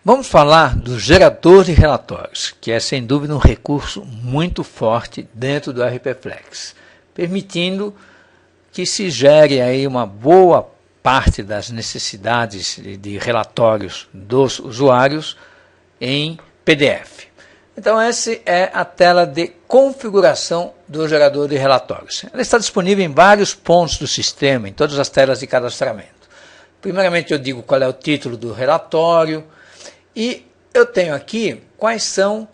Vamos falar do gerador de relatórios, que é sem dúvida um recurso muito forte dentro do RPFlex, permitindo que se gere aí uma boa parte das necessidades de relatórios dos usuários em PDF. Então essa é a tela de configuração do gerador de relatórios. Ela está disponível em vários pontos do sistema, em todas as telas de cadastramento. Primeiramente eu digo qual é o título do relatório e eu tenho aqui quais são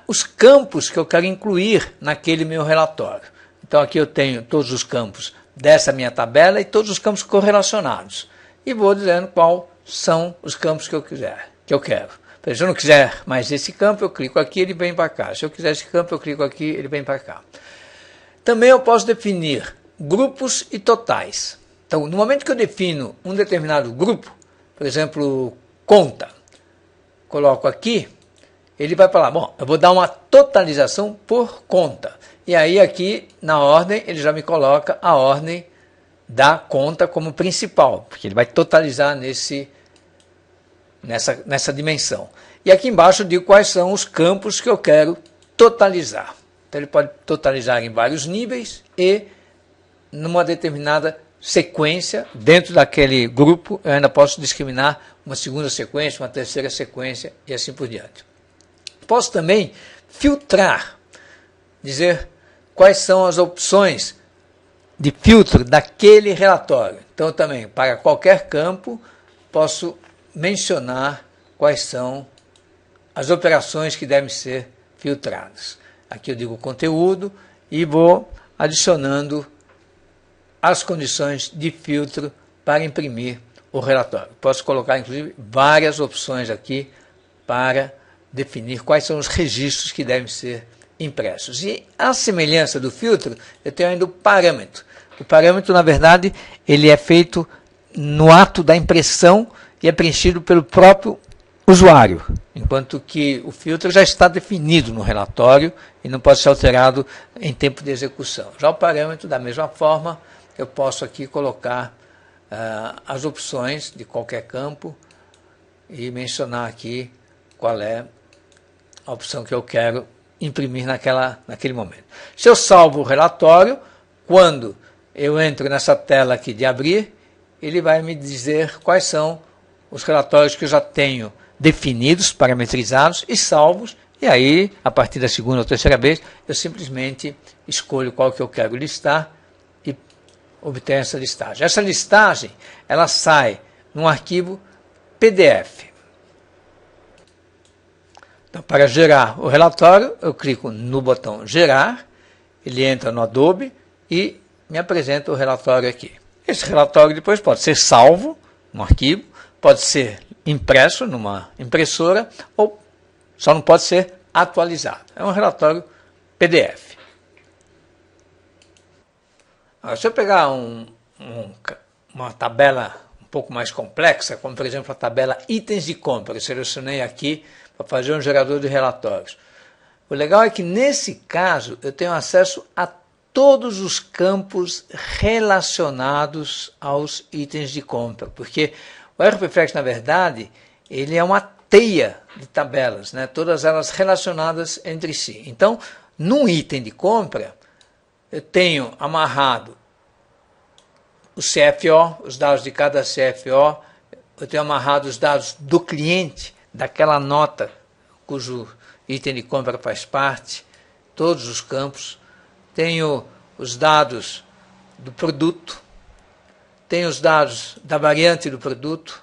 os campos que eu quero incluir naquele meu relatório. Então aqui eu tenho todos os campos dessa minha tabela e todos os campos correlacionados. E vou dizendo quais são os campos que eu quero. Se eu não quiser mais esse campo, eu clico aqui, ele vem para cá. Se eu quiser esse campo, eu clico aqui, ele vem para cá. Também eu posso definir grupos e totais. Então, no momento que eu defino um determinado grupo, por exemplo, conta, coloco aqui, ele vai falar, bom, eu vou dar uma totalização por conta. E aí aqui, na ordem, ele já me coloca a ordem da conta como principal, porque ele vai totalizar nessa dimensão. E aqui embaixo eu digo quais são os campos que eu quero totalizar. Então ele pode totalizar em vários níveis e numa determinada sequência, dentro daquele grupo, eu ainda posso discriminar uma segunda sequência, uma terceira sequência e assim por diante. Posso também filtrar, dizer quais são as opções de filtro daquele relatório. Então também, para qualquer campo, posso mencionar quais são as operações que devem ser filtradas. Aqui eu digo conteúdo e vou adicionando as condições de filtro para imprimir o relatório. Posso colocar, inclusive, várias opções aqui para definir quais são os registros que devem ser impressos. E a semelhança do filtro, eu tenho ainda o parâmetro. O parâmetro, na verdade, ele é feito no ato da impressão e é preenchido pelo próprio usuário, enquanto que o filtro já está definido no relatório e não pode ser alterado em tempo de execução. Já o parâmetro, da mesma forma, eu posso aqui colocar as opções de qualquer campo e mencionar aqui qual é a opção que eu quero imprimir naquele momento. Se eu salvo o relatório, quando eu entro nessa tela aqui de abrir, ele vai me dizer quais são os relatórios que eu já tenho definidos, parametrizados e salvos, e aí, a partir da segunda ou terceira vez, eu simplesmente escolho qual que eu quero listar e obtenho essa listagem. Essa listagem, ela sai num arquivo PDF. Então, para gerar o relatório, eu clico no botão gerar, ele entra no Adobe e me apresenta o relatório aqui. Esse relatório depois pode ser salvo num arquivo, pode ser impresso numa impressora ou só não pode ser atualizado. É um relatório PDF. Agora, se eu pegar uma tabela um pouco mais complexa, como por exemplo a tabela itens de compra, eu selecionei aqui para fazer um gerador de relatórios. O legal é que nesse caso eu tenho acesso a todos os campos relacionados aos itens de compra, porque o RPFlex, na verdade, ele é uma teia de tabelas, né? Todas elas relacionadas entre si. Então, num item de compra, eu tenho amarrado o CFO, os dados de cada CFO, eu tenho amarrado os dados do cliente, daquela nota cujo item de compra faz parte, todos os campos. Tenho os dados do produto, tenho os dados da variante do produto,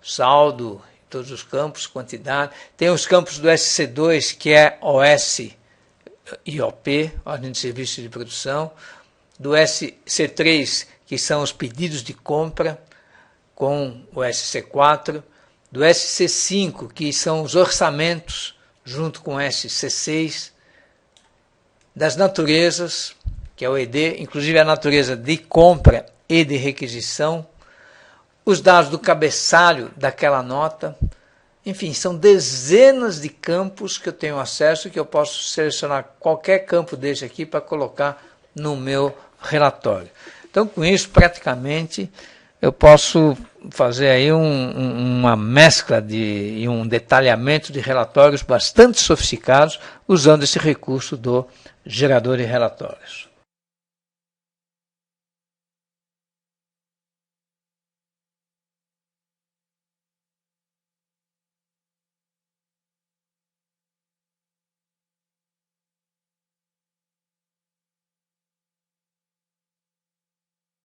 saldo, todos os campos, quantidade. Tem os campos do SC2, que é OS IOP, Ordem de Serviço de Produção. Do SC3, que são os pedidos de compra, com o SC4. Do SC5, que são os orçamentos, junto com o SC6. Das naturezas, que é o ED, inclusive a natureza de compra e de requisição, os dados do cabeçalho daquela nota, enfim, são dezenas de campos que eu tenho acesso, que eu posso selecionar qualquer campo desse aqui para colocar no meu relatório. Então, com isso, praticamente, eu posso fazer aí uma mescla e um detalhamento de relatórios bastante sofisticados usando esse recurso do gerador de relatórios.